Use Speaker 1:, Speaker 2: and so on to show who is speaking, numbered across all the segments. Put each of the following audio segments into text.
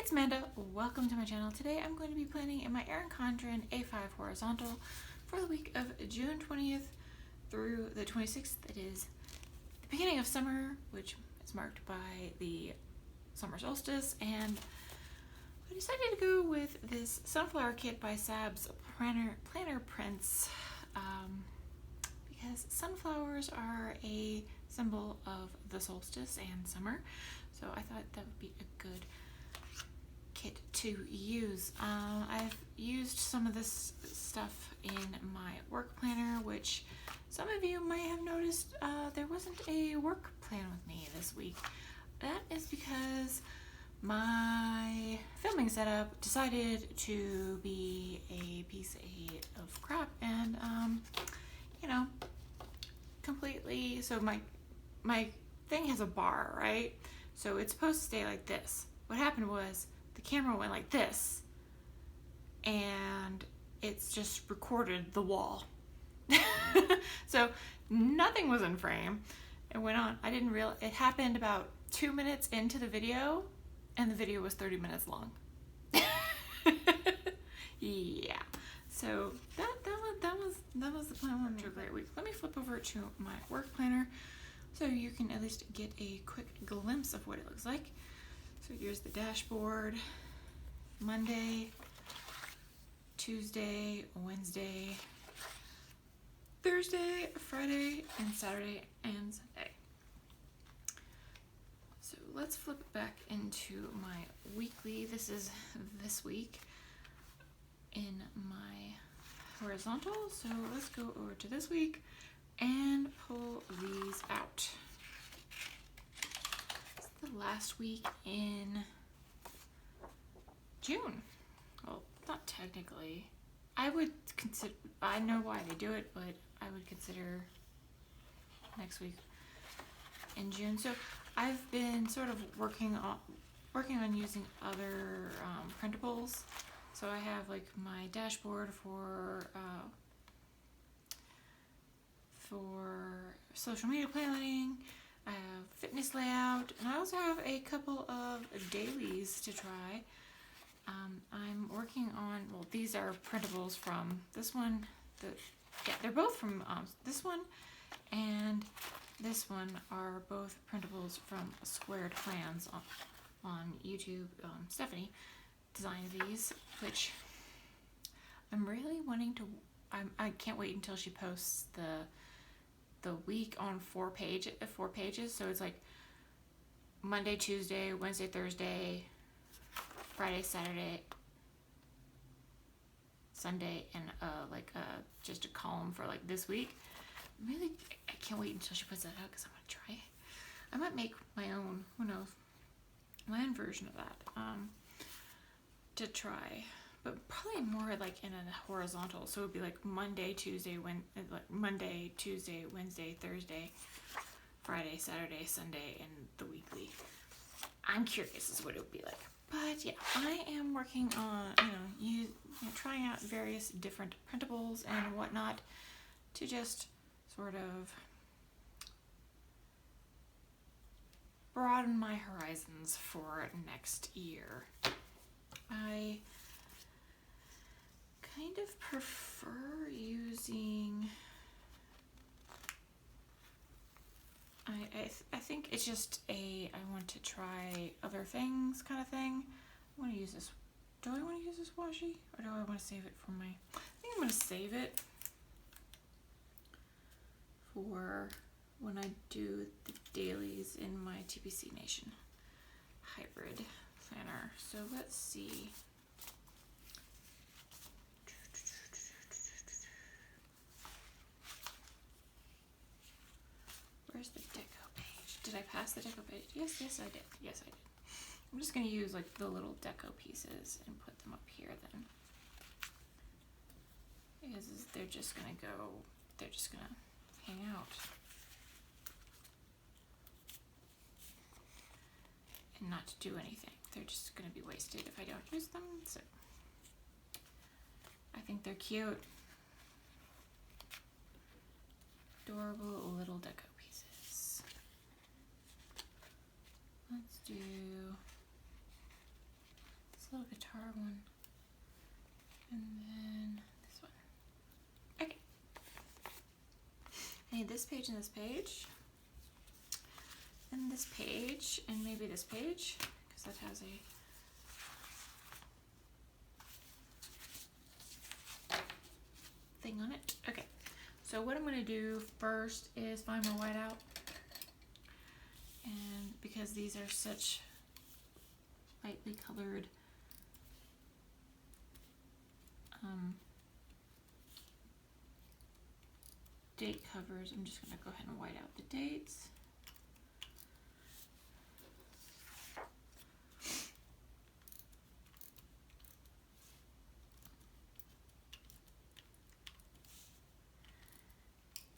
Speaker 1: It's Manda. Welcome to my channel. Today I'm going to be planning in my Erin Condren A5 horizontal for the week of June 20th through the 26th. It is the beginning of summer, which is marked by the summer solstice, and I decided to go with this sunflower kit by Sab's Planner Prints because sunflowers are a symbol of the solstice and summer, so I thought that would be a good kit to use. I've used some of this stuff in my work planner, which some of you might have noticed there wasn't a work plan with me this week. That is because my filming setup decided to be a piece of crap, and you know, completely. So my thing has a bar, right? So it's supposed to stay like this. What happened was the camera went like this, and it's just recorded the wall. So nothing was in frame. It went on. I didn't realize it happened about 2 minutes into the video, and the video was 30 minutes long. Yeah. So that was the plan for a great week. Let me flip over to my work planner so you can at least get a quick glimpse of what it looks like. So here's the dashboard. Monday, Tuesday, Wednesday, Thursday, Friday, and Saturday and Sunday. So let's flip it back into my weekly. This is this week in my horizontal. So let's go over to this week and pull these out. It's the last week in June. Well, not technically. I would consider, I know why they do it, but I would consider next week in June. So I've been sort of working on using other printables. So I have like my dashboard for social media planning. I have fitness layout, and I also have a couple of dailies to try. I'm working on, well, these are printables from this one. They're both from this one and this one are both printables from Squared Plans on YouTube. Stephanie designed these, which I'm really wanting to. I can't wait until she posts the week on 4 pages. So it's like Monday, Tuesday, Wednesday, Thursday, Friday, Saturday, Sunday, and just a column for like this week. Really, I can't wait until she puts that out because I want to try it. I might make my own, who knows, my own version of that to try, but probably more like in a horizontal. So it would be like Monday, Tuesday, Wednesday, Thursday, Friday, Saturday, Sunday, and the weekly. I'm curious as to what it would be like. But yeah, I am working on, trying out various different printables and whatnot to just sort of broaden my horizons for next year. I kind of prefer using, I think it's just I want to try other things kind of thing. I want to use this. Do I want to use this washi, or do I want to save it for my, I think I'm going to save it for when I do the dailies in my TPC Nation hybrid planner. So let's see. Where's the deco page? Did I pass the deco page? Yes, I did. Yes, I did. I'm just going to use like the little deco pieces and put them up here then. Because they're just going to hang out. And not to do anything. They're just going to be wasted if I don't use them. So I think they're cute. Adorable little deco pieces. Let's do little guitar one. And then this one. Okay. I need this page and this page. And this page, and maybe this page, because that has a thing on it. Okay, so what I'm going to do first is find my whiteout, and because these are such lightly colored date covers, I'm just going to go ahead and white out the dates.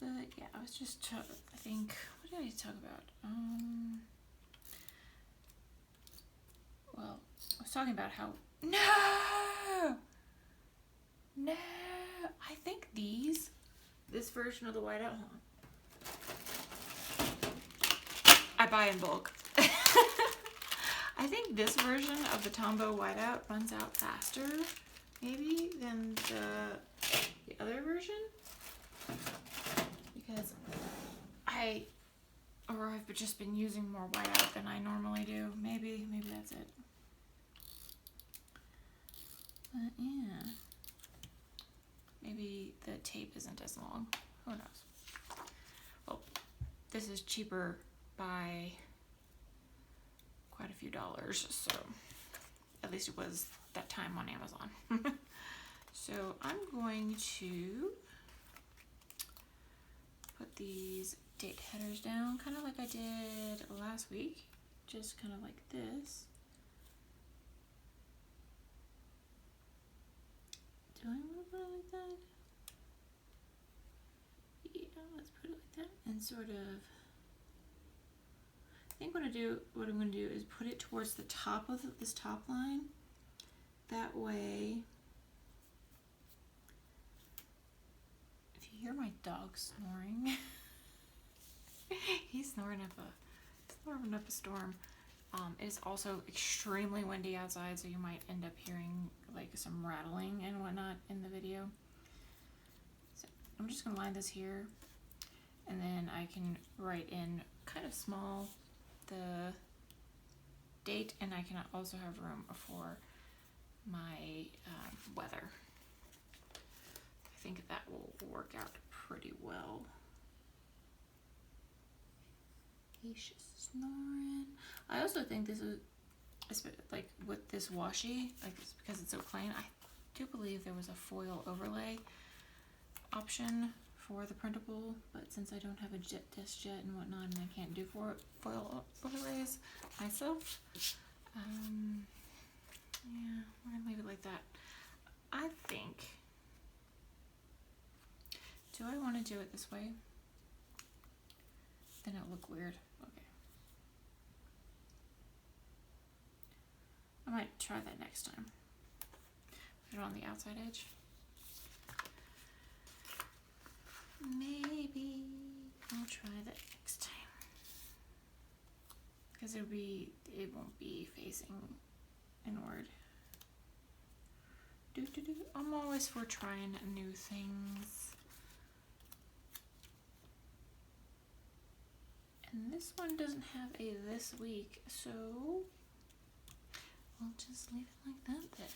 Speaker 1: But yeah, I was just I think, what did I talk about? Well, I was talking about how, no, I think this version of the whiteout, hold on. I buy in bulk. I think this version of the Tombow whiteout runs out faster, maybe, than the other version. Because I've just been using more whiteout than I normally do. Maybe that's it. But yeah. Maybe the tape isn't as long. Who knows? Well, this is cheaper by quite a few dollars, so at least it was that time on Amazon. So I'm going to put these date headers down, kind of like I did last week, just kind of like this. Do I want to put it like that? Yeah, let's put it like that, and sort of, I think what I'm going to do is put it towards the top of this top line. That way, if you hear my dog snoring, he's snoring up a storm. It is also extremely windy outside, so you might end up hearing like some rattling and whatnot in the video. So I'm just gonna line this here, and then I can write in kind of small the date, and I can also have room for my weather. I think that will work out pretty well. He's just snoring. I also think this is, like with this washi, like because it's so plain, I do believe there was a foil overlay option for the printable, but since I don't have a disk jet and whatnot, and I can't do foil overlays myself, yeah, we're gonna leave it like that. I think, do I want to do it this way? Then it'll look weird. Okay. I might try that next time. Put it on the outside edge. Maybe I'll try that next time. Because it won't be facing inward. I'm always for trying new things. And this one doesn't have a this week, so we'll just leave it like that then.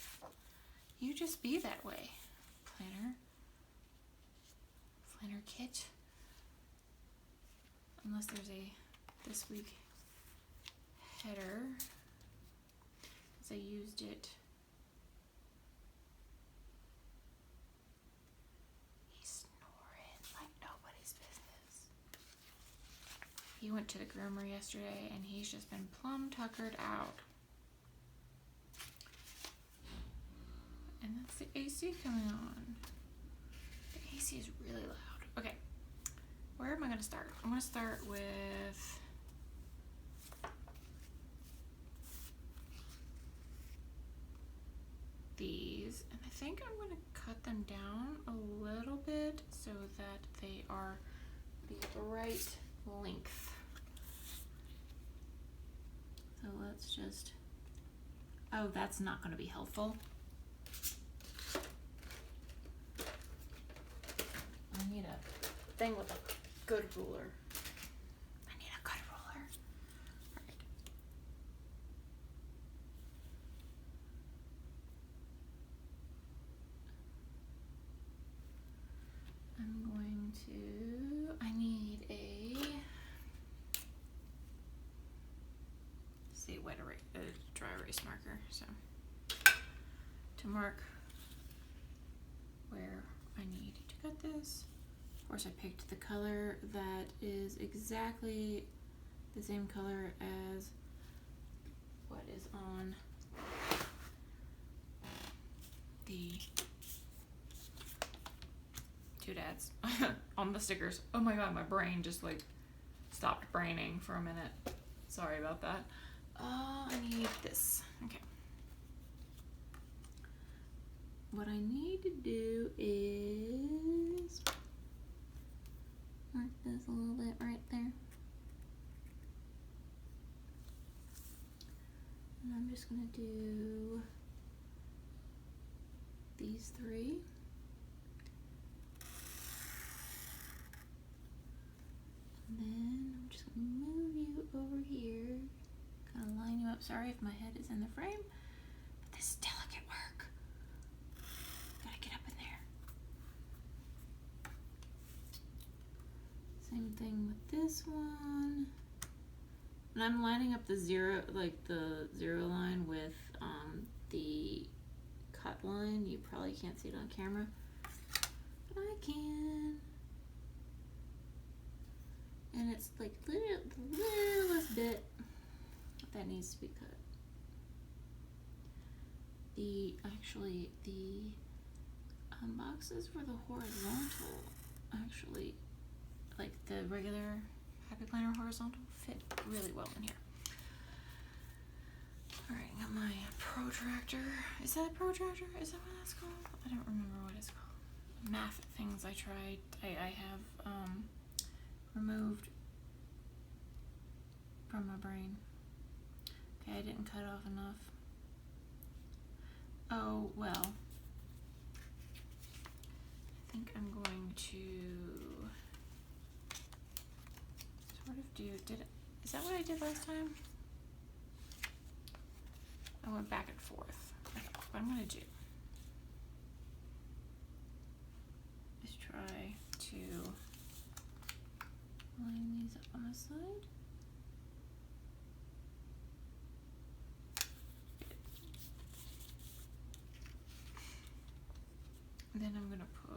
Speaker 1: You just be that way, planner kit. Unless there's a this week header, because I used it. He's snoring like nobody's business. He went to the groomer yesterday and he's just been plumb tuckered out. And that's the AC coming on. The AC is really loud. Okay, where am I going to start? I'm going to start with these, and I think I'm going to cut them down a little bit so that they are the right length. So let's just, Oh, that's not going to be helpful. I need a thing with a good ruler. I need a good ruler. All right. I'm going to, I need a, say wet erase, dry erase marker, so to mark where I need to cut this. Of course, I picked the color that is exactly the same color as what is on the doodads on the stickers. Oh my god, my brain just like stopped braining for a minute. Sorry about that. I need this. Okay. What I need to do is mark this a little bit right there. And I'm just gonna do these three. And then I'm just gonna move you over here, kind of line you up. Sorry if my head is in the frame, but this is delicate work. Gotta get up in there. Same thing with this one. And I'm lining up the zero, like the zero line with the cut line. You probably can't see it on camera, but I can. And it's like the littlest bit that needs to be cut. The boxes for the horizontal actually, like the regular Happy Planner horizontal, fit really well in here. All right, got my protractor. Is that a protractor? Is that what that's called? I don't remember what it's called. Math things I tried. I have removed from my brain. Okay, I didn't cut off enough. Oh, well. I think I'm going to sort of do, is that what I did last time? I went back and forth. Okay, what I'm gonna do is try to line these up on the side. And then I'm gonna put,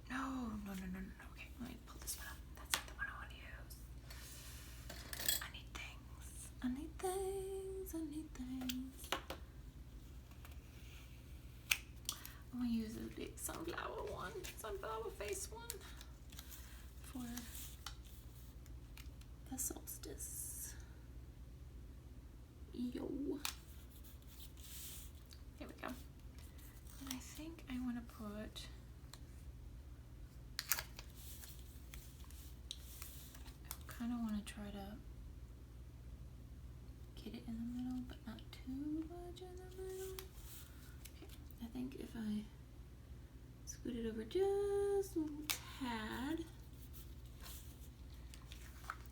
Speaker 1: no. Okay, let me pull this one up. That's not the one I want to use. I need things. I'm gonna use a big sunflower face one for the solstice. Yo. There we go. And I think I want to put kind of want to try to get it in the middle, but not too much in the middle. Okay, I think if I scoot it over just a little tad,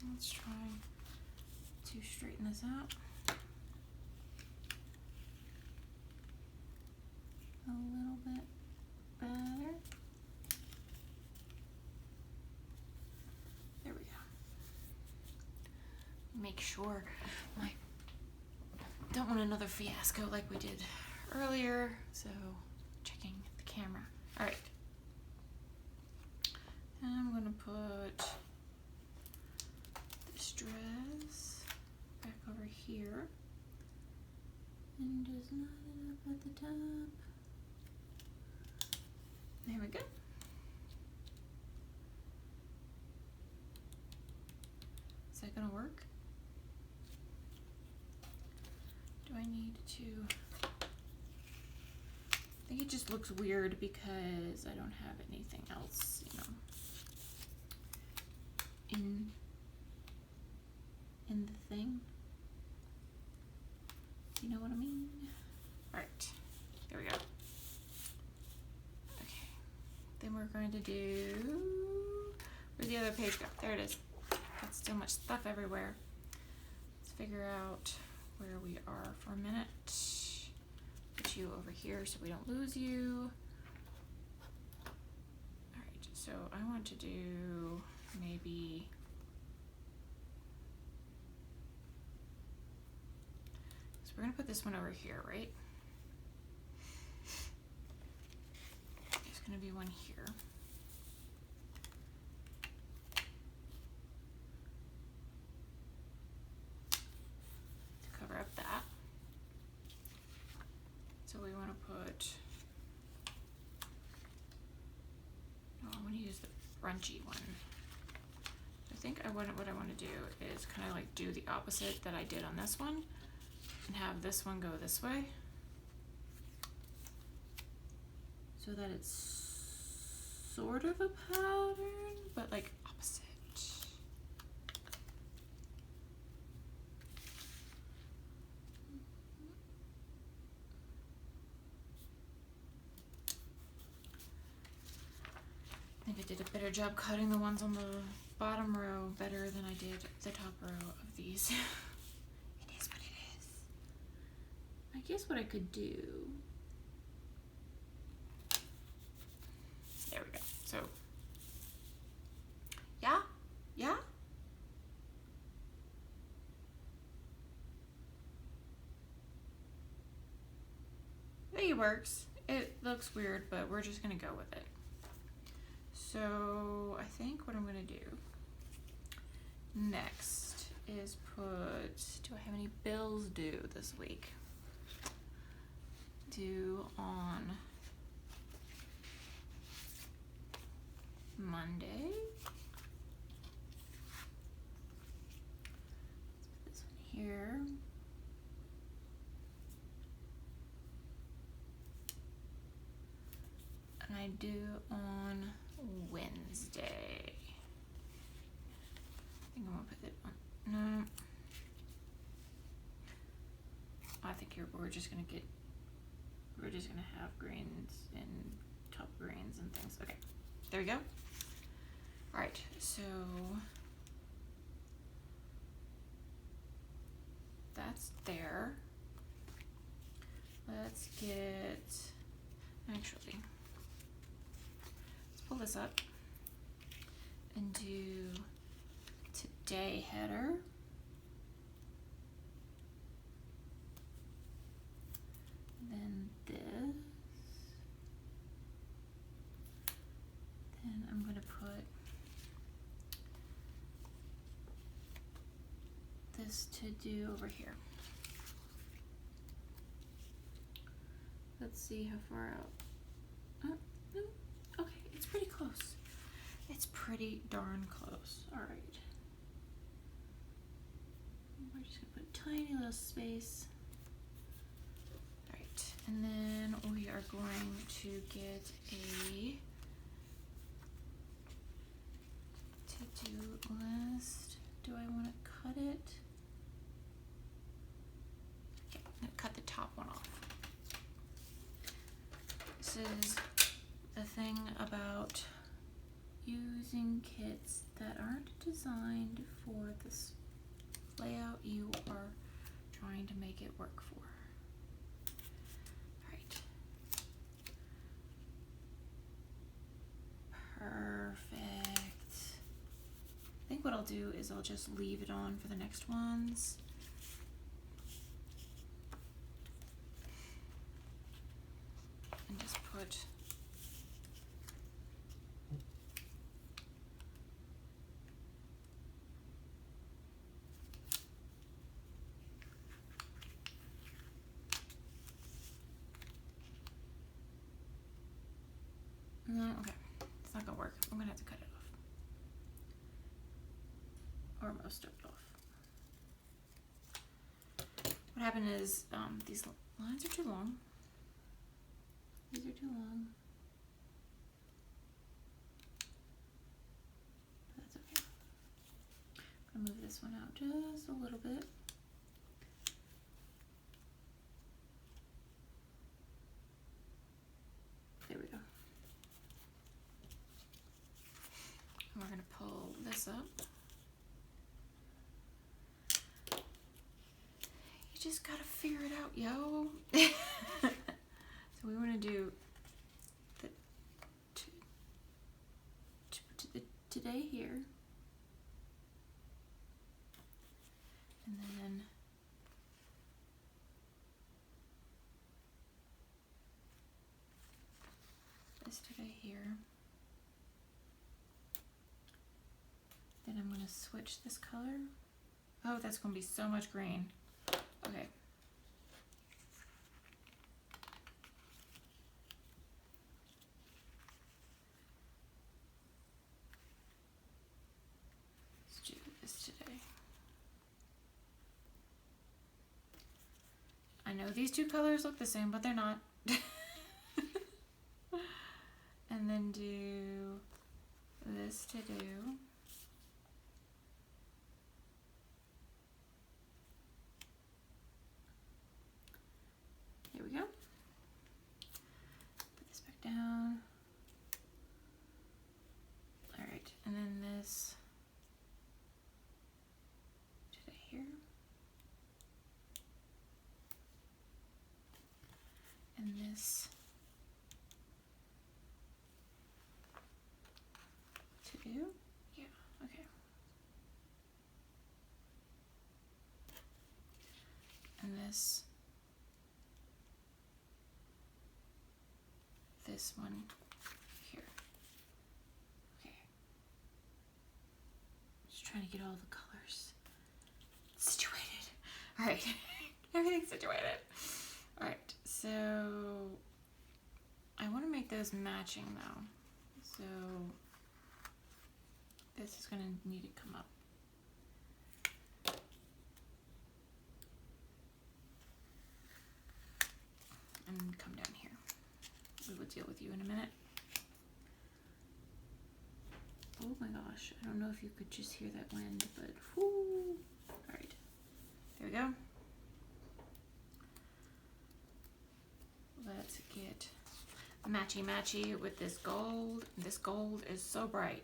Speaker 1: let's try to straighten this out a little bit better. There we go. Make sure don't want another fiasco like we did earlier, so checking the camera. All right, and I'm gonna put this dress back over here and just knot it up at the top. There we go. Is that gonna work? Do I need to? I think it just looks weird because I don't have anything else, you know, in the thing. know what I mean. All right, there we go. Okay, then we're going to do, where's the other page go? There it is. Got so much stuff everywhere. Let's figure out where we are for a minute. Put you over here so we don't lose you. All right, so I want to do maybe, so we're gonna put this one over here, right? There's gonna be one here. To cover up that. So we want to put, oh, I want to use the brunchy one. I think what I want to do is kind of like do the opposite that I did on this one and have this one go this way so that it's sort of a pattern, but like opposite. I think I did a better job cutting the ones on the bottom row better than I did the top row of these. It is what it is. I guess what I could do, there we go. So, yeah. I think it works. It looks weird, but we're just gonna go with it. So I think what I'm gonna do next is put, do I have any bills due this week? Due on Monday. Let's put this one here. And I do on Wednesday. I think I'm gonna put it on, no. I think we're just gonna have greens and top greens and things. Okay, there we go. All right, so that's there. Let's get, actually, pull this up and do today header. Then this. Then I'm going to put this to do over here. Let's see how far out. Oh, no. Okay, it's pretty close. It's pretty darn close. All right. We're just gonna put a tiny little space. All right, and then we are going to get a to-do list. Do I want to cut it? Yeah, I'm gonna cut the top one off. This is the thing about using kits that aren't designed for this layout you are trying to make it work for. All right. Perfect. I think what I'll do is I'll just leave it on for the next ones. And just put no, okay. It's not gonna work. I'm gonna have to cut it off. Or most of it off. What happened is these lines are too long. These are too long. That's okay. I'm gonna move this one out just a little bit. just gotta figure it out, yo. So we want to do the today here. And then this today here. Then I'm going to switch this color. Oh, that's going to be so much green. Okay. Let's do this today. I know these two colors look the same, but they're not. And then do this to do. Here we go. Put this back down. All right, and then this today here. And this to do. Yeah, okay. And this one here. Okay. Just trying to get all the colors situated. All right. Everything's situated. All right. So I want to make those matching though. So this is going to need to come up. And come down here. We will deal with you in a minute. Oh my gosh, I don't know if you could just hear that wind, but whoo. All right, there we go. Let's get matchy with this gold. This gold is so bright.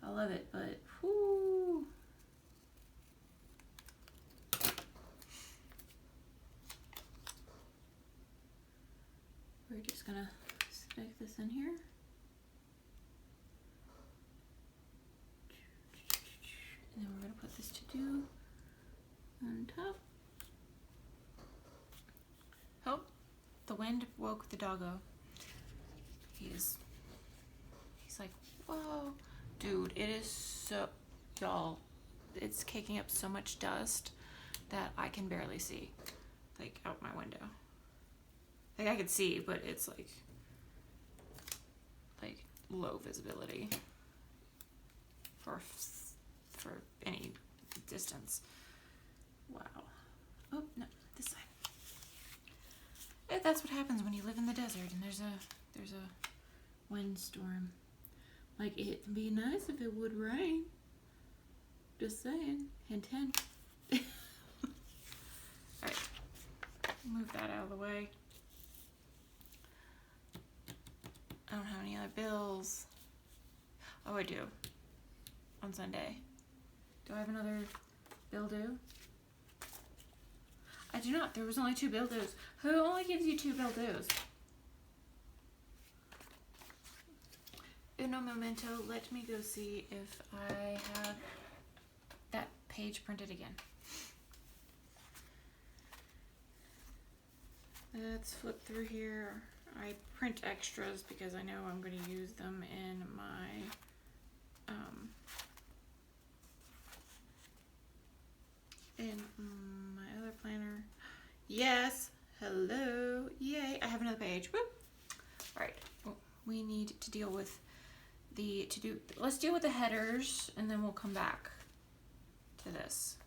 Speaker 1: I love it, but whoo. We're just gonna stick this in here. And then we're gonna put this to do on top. Oh, the wind woke the doggo. He's like, whoa. Dude, it is so, y'all, it's kicking up so much dust that I can barely see, like, out my window. Like, I could see, but it's like low visibility for any distance. Wow. Oh, no, this side. That's what happens when you live in the desert and there's a windstorm. Like, it'd be nice if it would rain. Just saying. Hint, hint. Alright. Move that out of the way. I don't have any other bills. Oh, I do. On Sunday. Do I have another bill due? I do not. There was only 2 bill dues. Who only gives you 2 bill dues? Uno momento. Let me go see if I have that page printed again. Let's flip through here. I print extras because I know I'm going to use them in my other planner. Yes, hello, yay! I have another page. Whoop. All right, well, we need to deal with let's deal with the headers, and then we'll come back to this.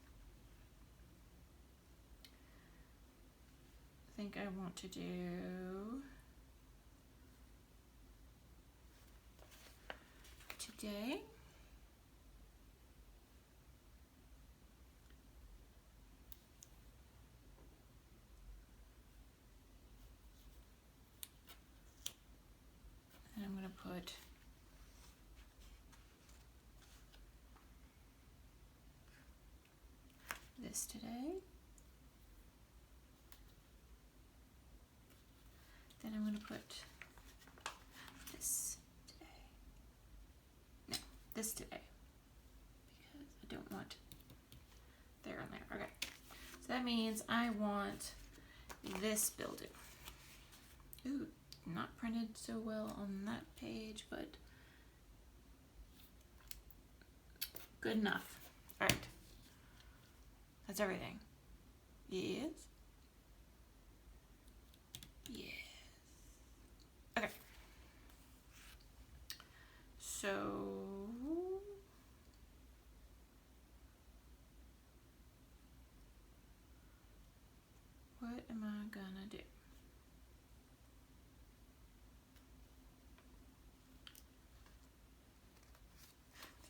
Speaker 1: I think I want to do today. And I'm going to put this today. put this today. No, this today. Because I don't want there and there. Okay. So that means I want this building. Ooh, not printed so well on that page, but good enough. All right. That's everything. Yes. Yes. Okay. So what am I gonna do?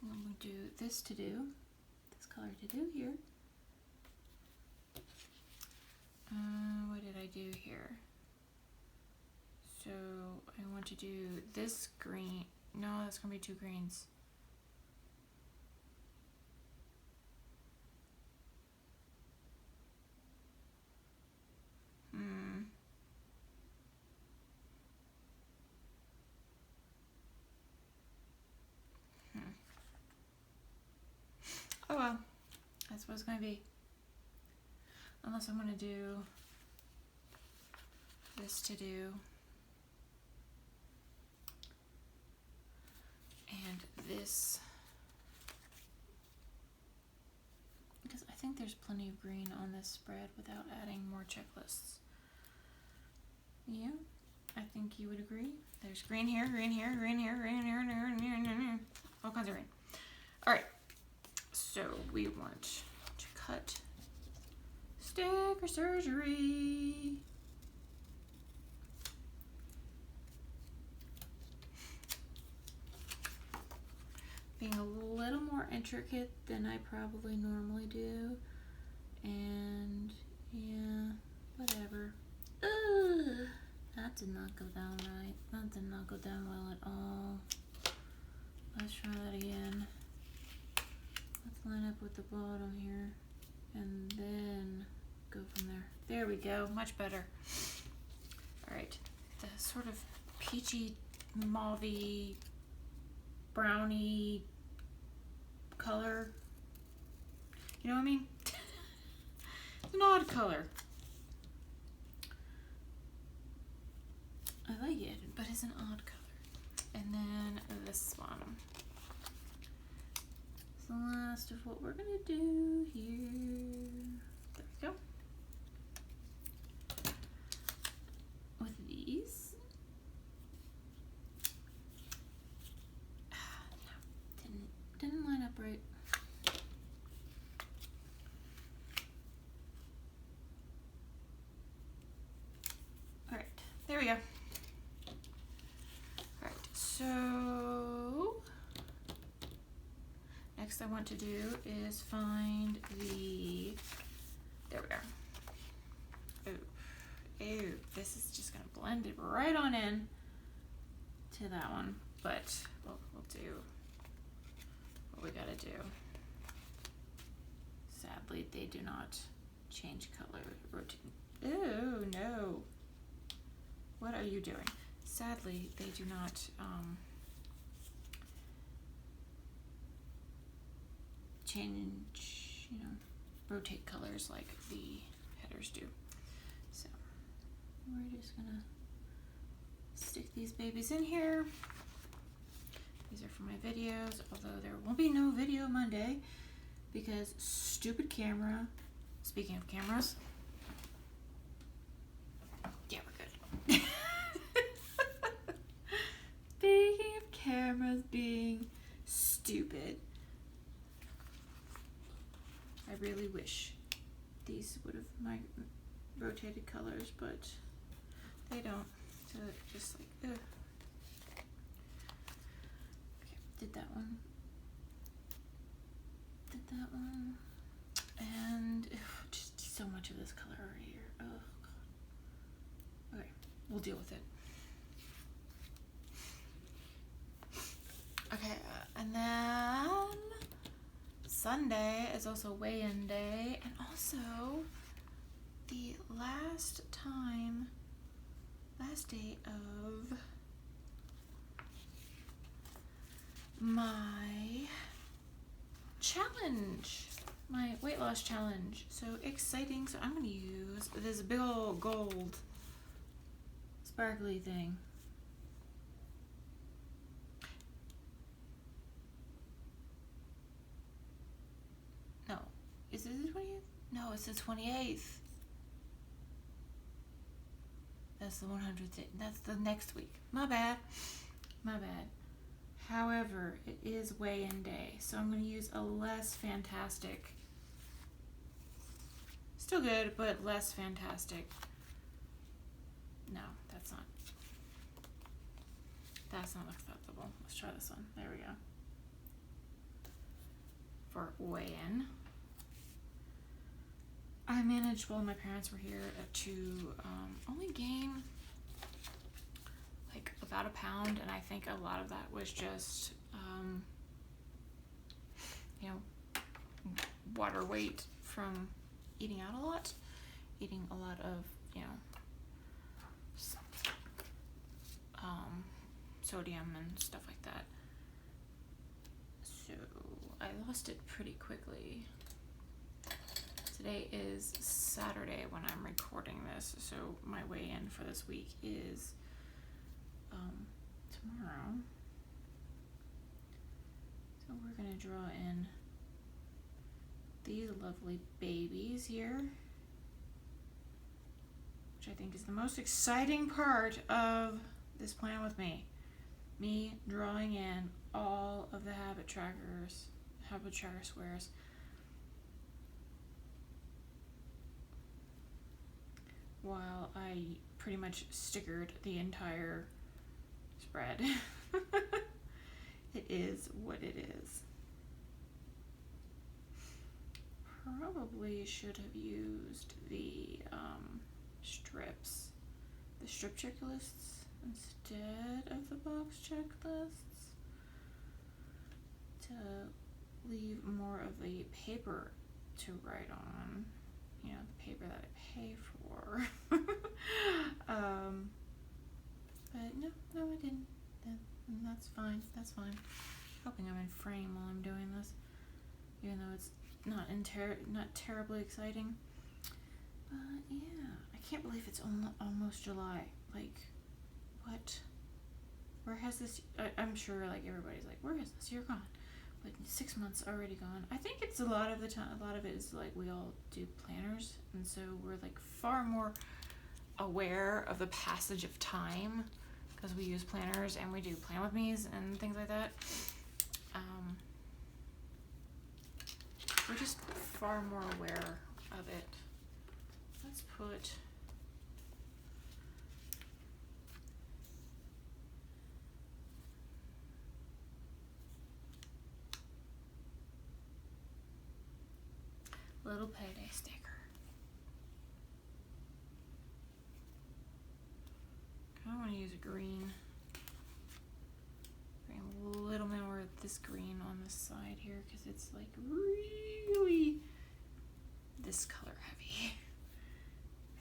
Speaker 1: I'm going to do this color to do here. What did I do here? So I want to do this green. No, that's going to be two greens. Oh well, that's what it's going to be. Unless I'm going to do this to do. And this. Because I think there's plenty of green on this spread without adding more checklists. Yeah, I think you would agree. There's green here, green here, green here, green here, green here, all kinds of green. All right, so we want to cut sticker surgery. Being a little more intricate than I probably normally do, and yeah, whatever. Ugh, that did not go down right. That did not go down well at all. Let's try that again. Let's line up with the bottom here, and then go from there. There we go, much better. All right, the sort of peachy, mauvey, browny color. You know what I mean? It's an odd color. I like it, but it's an odd color. And then this one. It's the last of what we're gonna do here. There we go. With these. No, didn't line up right. All right, there we go. All right, so next I want to do is find the, there we are. Ooh, this is just gonna blend it right on in to that one, but we'll do what we gotta do. Sadly, they do not change color. Oh no. What are you doing? Sadly, they do not change, rotate colors like the headers do. So we're just gonna stick these babies in here. These are for my videos, although there won't be no video Monday because stupid camera. Speaking of cameras, yeah, we're good. Speaking of cameras being stupid, I really wish these would have my rotated colors, but they don't. So it's just like, ugh. Okay, did that one. And just so much of this color right here. Oh god. Okay, we'll deal with it. Okay, and then Sunday is also weigh-in day, and also the last time last day of my challenge, my weight loss challenge. So exciting. So I'm going to use this big old gold sparkly thing. No, is it the 20th? No, it's the 28th. That's the 100th day. That's the next week. My bad. My bad. However, it is weigh-in day, so I'm going to use a less fantastic. Still good, but less fantastic. No, that's not acceptable. Let's try this one. There we go. For weigh-in. I managed while my parents were here to only gain like about a pound, and I think a lot of that was just you know, water weight from eating out a lot, eating a lot of, you know, sodium and stuff like that. So I lost it pretty quickly. Today is Saturday when I'm recording this, so my weigh-in for this week is tomorrow. So we're gonna draw in these lovely babies here, which I think is the most exciting part of this plan with me. Me drawing in all of the habit tracker squares. While I pretty much stickered the entire spread. It is what it is. Probably should have used the strips, the strip checklists instead of the box checklists to leave more of the paper to write on, you know, the paper that I pay for. But no, I didn't. That's fine. That's fine. Hoping I'm in frame while I'm doing this, even though it's not terribly exciting. But yeah, I can't believe it's almost July. Like, what? Where has this? I'm sure like everybody's like, where has this year gone? But 6 months already gone. I think it's a lot of the time. A lot of it is like we all do planners, and so we're like far more aware of the passage of time because we use planners and we do plan with me's and things like that. We're just far more aware of it. Let's put little payday sticker. I want to use a green. Bring a little more of this green on this side here because it's like really this color heavy.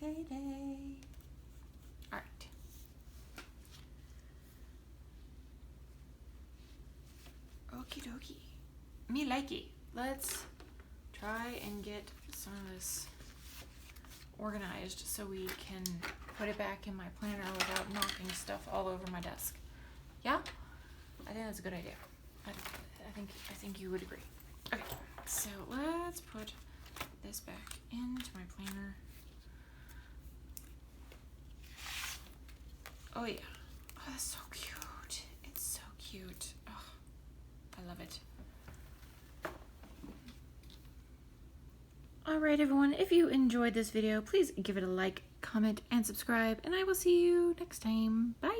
Speaker 1: Payday. Alright. Okie dokie. Me likey. Let's try and get some of this organized so we can put it back in my planner without knocking stuff all over my desk. Yeah? I think that's a good idea. I think you would agree. Okay, so let's put this back into my planner. Oh yeah. Oh, that's so cute. It's so cute. Oh, I love it. Alright everyone, if you enjoyed this video, please give it a like, comment, and subscribe, and I will see you next time. Bye!